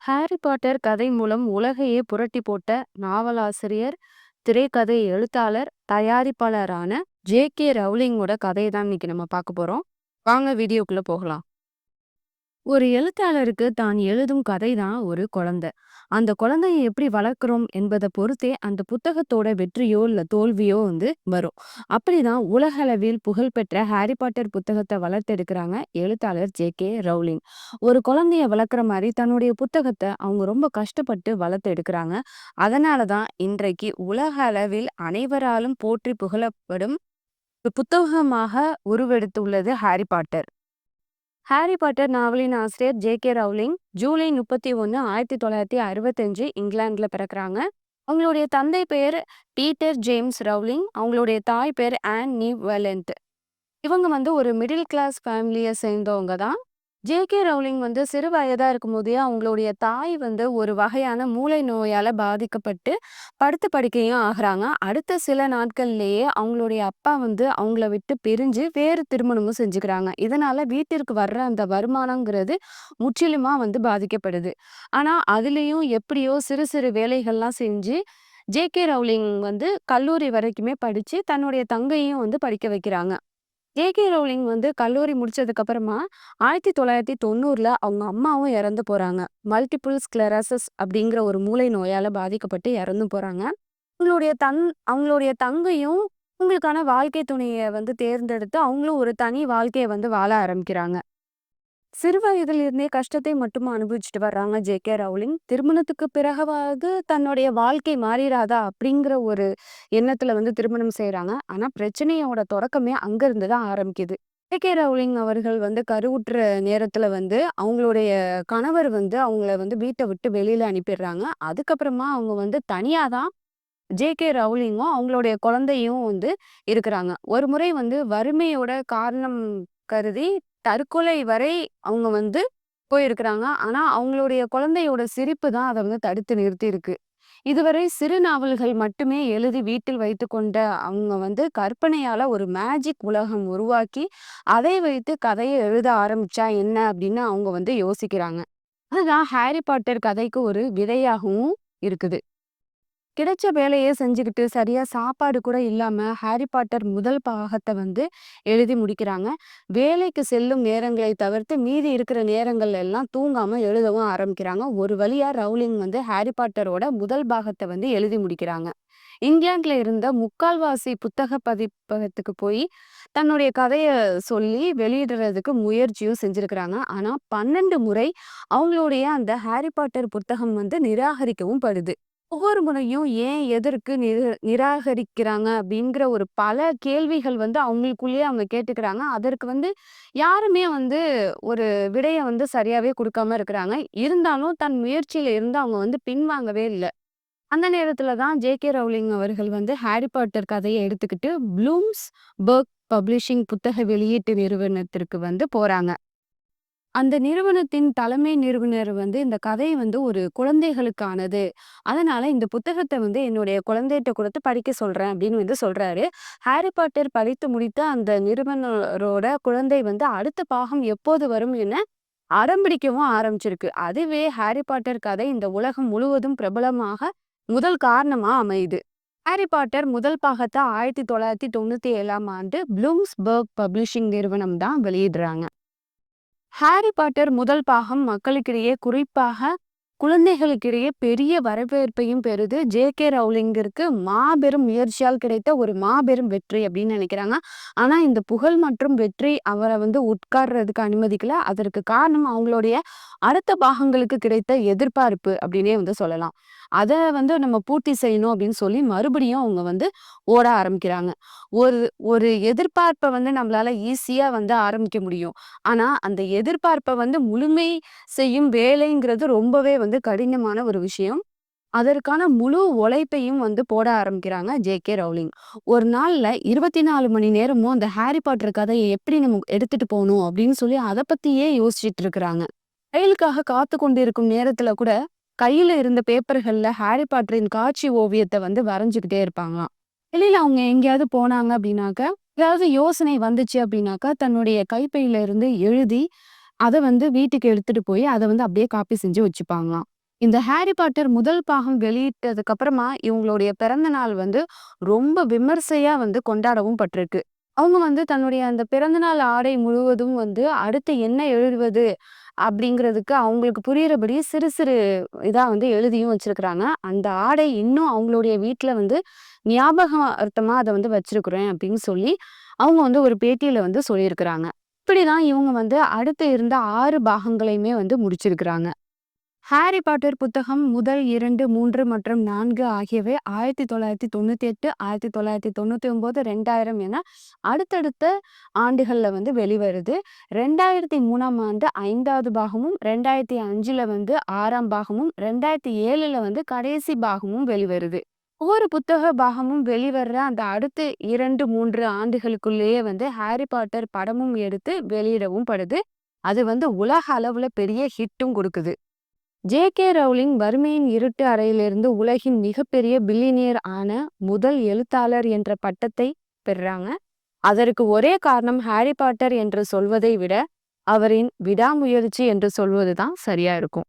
Harry Potter கதை மூலம் உலகையே புரட்டி போட்ட நாவலாசிரியர், திரைக்கதை எழுத்தாளர், தயாரிப்பாளரான ஜே.கே. ரவுலிங்கோட கதையை தான் இன்னைக்கு நம்ம பார்க்க போறோம். வாங்க வீடியோக்குள்ள போகலாம். ஒரு எழுத்தாளருக்கு தான் எழுதும் கதை தான் ஒரு குழந்தை. அந்த குழந்தையை எப்படி வளர்க்குறோம் என்பதை பொறுத்தே அந்த புத்தகத்தோட வெற்றியோ இல்ல தோல்வியோ வரும். அப்படிதான் உலகளவில் புகழ்பெற்ற ஹாரி பாட்டர் புத்தகத்தை வளர்த்தெடுக்கிறாங்க எழுத்தாளர் ஜே.கே. ரவுலிங். ஒரு குழந்தைய வளர்க்குற மாதிரி தன்னுடைய புத்தகத்தை அவங்க ரொம்ப கஷ்டப்பட்டு வளர்த்து எடுக்கிறாங்க. அதனால தான் இன்றைக்கு உலக அளவில் அனைவராலும் போற்றி புகழப்படும் ஒரு புத்தகமாக உருவெடுத்துள்ளது ஹாரி பாட்டர். ஹாரி பாட்டர் நாவலின் ஆசிரியர் ஜே.கே. ரவுலிங் ஜூலை 31, 1965 இங்கிலாந்துல பிறக்குறாங்க. அவங்களுடைய தந்தை பெயர் பீட்டர் ஜேம்ஸ் ரவுலிங். அவங்களுடைய தாய் பேர் ஆன் நீவ் வெலண்ட். இவங்க ஒரு மிடில் கிளாஸ் ஃபேமிலியை சேர்ந்தவங்க தான். ஜே.கே. ரவுலிங் சிறு வயதா இருக்கும்போதே அவங்களுடைய தாய் ஒரு வகையான மூளை நோயால பாதிக்கப்பட்டு படுத்த படுக்கையும் ஆகுறாங்க. அடுத்த சில நாட்கள்லேயே அவங்களுடைய அப்பா அவங்கள விட்டு பிரிஞ்சு வேறு திருமணமும் செஞ்சுக்கிறாங்க. இதனால வீட்டிற்கு வர்ற அந்த வருமானங்கிறது முற்றிலுமா பாதிக்கப்படுது. ஆனா அதுலேயும் எப்படியோ சிறு சிறு வேலைகள்லாம் செஞ்சு ஜே.கே. ரவுலிங் கல்லூரி வரைக்குமே படிச்சு தன்னுடைய தங்கையும் படிக்க வைக்கிறாங்க. ஜே.கே. ரவுலிங் கல்லூரி முடிச்சதுக்கு அப்புறமா 1990ல அவங்க அம்மாவும் இறந்து போறாங்க. மல்டிபிள் ஸ்க்ளெரோசிஸ் அப்படிங்கிற ஒரு மூளை நோயால பாதிக்கப்பட்டு இறந்து போறாங்க. அவங்களுடைய தங்கையும் உங்களுக்கான வாழ்க்கை துணையை தேர்ந்தெடுத்து அவங்களும் ஒரு தனி வாழ்க்கையை வாழ ஆரம்பிக்கிறாங்க. சிறு வயதிலிருந்தே கஷ்டத்தை மட்டும் அனுபவிச்சுட்டு வர்றாங்க ஜே.கே. ரவுலிங். திருமணத்துக்கு பிறகாவது தன்னுடைய வாழ்க்கை மாறிடாதா அப்படிங்கிற ஒரு எண்ணத்துல திருமணம் செய்றாங்க. ஆனா பிரச்சனையோட தொடக்கமே அங்க இருந்து தான் ஆரம்பிக்குது. ஜே.கே. ரவுலிங் அவர்கள் கருவுற்ற நேரத்துல அவங்களுடைய கணவர் அவங்கள வீட்டை விட்டு வெளியில அனுப்பிடுறாங்க. அதுக்கப்புறமா அவங்க தனியா தான் ஜே.கே. ரவுலிங்கும் அவங்களுடைய குழந்தையும் இருக்கிறாங்க. ஒரு முறை வறுமையோட காரணம் கருதி தற்கொலை வரை அவங்க போயிருக்கிறாங்க. ஆனா அவங்களுடைய குழந்தையோட சிரிப்பு தான் அதை தடுத்து நிறுத்தி இருக்கு. இதுவரை சிறு நாவல்கள் மட்டுமே எழுதி வீட்டில் வைத்துக்கொண்ட அவங்க கற்பனையால ஒரு மேஜிக் உலகம் உருவாக்கி அதை வைத்து கதையை எழுத ஆரம்பிச்சா என்ன அப்படின்னு அவங்க யோசிக்கிறாங்க. அதுதான் ஹாரி பாட்டர் கதைக்கு ஒரு விதையாகவும் இருக்குது. கிடைச்ச வேலையே செஞ்சுக்கிட்டு சரியா சாப்பாடு கூட இல்லாம ஹாரி பாட்டர் முதல் பாகத்தை எழுதி முடிக்கிறாங்க. வேலைக்கு செல்லும் நேரங்களை தவிர்த்து மீதி இருக்கிற நேரங்கள் எல்லாம் தூங்காம எழுதவும் ஆரம்பிக்கிறாங்க. ஒரு வழியா ரவுலிங் ஹாரி பாட்டரோட முதல் பாகத்தை எழுதி முடிக்கிறாங்க. இங்கிலாந்துல இருந்த முக்கால்வாசி புத்தக பதிப்பகத்துக்கு போய் தன்னுடைய கதையை சொல்லி வெளியிடுறதுக்கு முயற்சியும் செஞ்சிருக்கிறாங்க. ஆனா 12 முறை அவங்களுடைய அந்த ஹாரி பாட்டர் புத்தகம் நிராகரிக்கவும் படுது. ஒவ்வொரு முறையும் ஏன் எதற்கு நிராகரிக்கிறாங்க அப்படிங்கிற ஒரு பல கேள்விகள் அவங்களுக்குள்ளேயே அவங்க கேட்டுக்கிறாங்க. அதற்கு யாருமே ஒரு விடைய சரியாவே கொடுக்காம இருக்கிறாங்க. இருந்தாலும் தன் முயற்சியில இருந்து அவங்க பின்வாங்கவே இல்லை. அந்த நேரத்துல தான் ஜே.கே. ரவுலிங் அவர்கள் ஹாரி பாட்டர் கதையை எடுத்துக்கிட்டு ப்ளூம்ஸ் பர்க் பப்ளிஷிங் புத்தக வெளியீட்டு நிறுவனத்திற்கு போறாங்க. அந்த நிறுவனத்தின் தலைமை நிறுவனர் இந்த கதை ஒரு குழந்தைகளுக்கானது. அதனால இந்த புத்தகத்தை என்னுடைய குழந்தைகிட்ட கொடுத்து படிக்க சொல்றேன் அப்படின்னு சொல்றாரு. ஹாரி பாட்டர் படித்து முடித்த அந்த நிறுவனரோட குழந்தை அடுத்த பாகம் எப்போது வரும் என அடம்பிடிக்கவும் ஆரம்பிச்சிருக்கு. அதுவே ஹாரி பாட்டர் கதை இந்த உலகம் முழுவதும் பிரபலமாக முதல் காரணமா அமையுது. ஹாரி பாட்டர் முதல் பாகத்தை 1997ஆம் ஆண்டு ப்ளூம்ஸ்பர்க் பப்ளிஷிங் நிறுவனம் தான் வெளியிடுறாங்க. ஹாரி பாட்டர் முதல் பாகம் மக்களுக்கிடையே குறிப்பாக குழந்தைகளுக்கிடையே பெரிய வரவேற்பையும் பெறுது. ஜே.கே. ரவுலிங்கிற்கு மாபெரும் முயற்சியால் கிடைத்த ஒரு மாபெரும் வெற்றி அப்படின்னு நினைக்கிறாங்க. ஆனா இந்த புகழ் மற்றும் வெற்றி அவரை உட்கார்றதுக்கு அனுமதிக்கல. அதற்கு காரணம் அவங்களுடைய அடுத்த பாகங்களுக்கு கிடைத்த எதிர்பார்ப்பு அப்படின்னே சொல்லலாம். அதை நம்ம பூர்த்தி செய்யணும் அப்படின்னு சொல்லி மறுபடியும் அவங்க ஓட ஆரம்பிக்கிறாங்க. ஒரு ஒரு எதிர்பார்ப்பை நம்மளால ஈஸியா ஆரம்பிக்க முடியும். ஆனா அந்த எதிர்பார்ப்பை முழுமை செய்யும் வேலைங்கிறது ரொம்பவே கடினமான ஒரு விஷயம். அதற்கான முழு உழைப்பையும் போட ஆரம்பிக்கிறாங்க ஜே.கே. ரவுலிங். ஒரு நாள்ல 24 மணி நேரமும் அந்த ஹாரி பாட்டர் கதையை எப்படி நம்ம எடுத்துட்டு போகணும் அப்படின்னு சொல்லி அதை பத்தியே யோசிச்சுட்டு இருக்கிறாங்க. ரயிலுக்காக காத்து கொண்டிருக்கும் நேரத்துல கூட கையில இருந்த பேப்பர்கள்ல ஹாரி பாட்டரின் காட்சி ஓவியத்தை வரைஞ்சுக்கிட்டே இருப்பாங்களாம். வெளியில அவங்க எங்கேயாவது போனாங்க அப்படின்னாக்க ஏதாவது யோசனை வந்துச்சு அப்படின்னாக்கா தன்னுடைய கைப்பையில இருந்து எழுதி அதை வீட்டுக்கு எடுத்துட்டு போய் அதை அப்படியே காப்பி செஞ்சு வச்சுப்பாங்களாம். இந்த ஹாரி பாட்டர் முதல் பாகம் வெளியிட்டதுக்கு அப்புறமா இவங்களுடைய பிறந்த நாள் வந்து ரொம்ப விமர்சையா வந்து கொண்டாடவும் பட்டிருக்கு. அவங்க வந்து தன்னுடைய அந்த பிறந்தநாள் ஆடை முழுவதும் வந்து அடுத்து என்ன எழுதுவது அப்படிங்கிறதுக்கு அவங்களுக்கு புரியிறபடி சிறு சிறு இதா வந்து எழுதியும் வச்சிருக்கிறாங்க. அந்த ஆடை இன்னும் அவங்களுடைய வீட்ல வந்து ஞாபகார்த்தமா அத வந்து வச்சிருக்கிறேன் அப்படின்னு சொல்லி அவங்க வந்து ஒரு பேட்டியில வந்து சொல்லியிருக்கிறாங்க. இப்படிதான் இவங்க வந்து அடுத்து இருந்த 6 பாகங்களையுமே வந்து முடிச்சிருக்கிறாங்க. ஹாரி பாட்டர் புத்தகம் முதல் 2, 3 மற்றும் 4 ஆகியவை 1998, 1999, 2000 என அடுத்தடுத்த ஆண்டுகள்ல வந்து வெளிவருது. 2003ஆம் ஆண்டு 5வது பாகமும், 2005ல வந்து 6ஆம் பாகமும், 2007ல வந்து கடைசி பாகமும் வெளிவருது. ஒவ்வொரு புத்தக பாகமும் வெளிவர்ற அந்த அடுத்த 2, 3 ஆண்டுகளுக்குள்ளேயே வந்து ஹாரி பாட்டர் படமும் எடுத்து வெளியிடவும் படுது. அது வந்து உலக அளவுல பெரிய ஹிட்டும் குடுக்குது. ஜே.கே. ரவுலிங் வறுமையின் இருட்டு அறையிலிருந்து உலகின் மிகப்பெரிய பில்லியனியர் ஆன முதல் எழுத்தாளர் என்ற பட்டத்தை பெறுறாங்க. அதற்கு ஒரே காரணம் ஹாரி பாட்டர் என்று சொல்வதை விட அவரின் விடாமுயற்சி என்று சொல்வதுதான் சரியா இருக்கும்.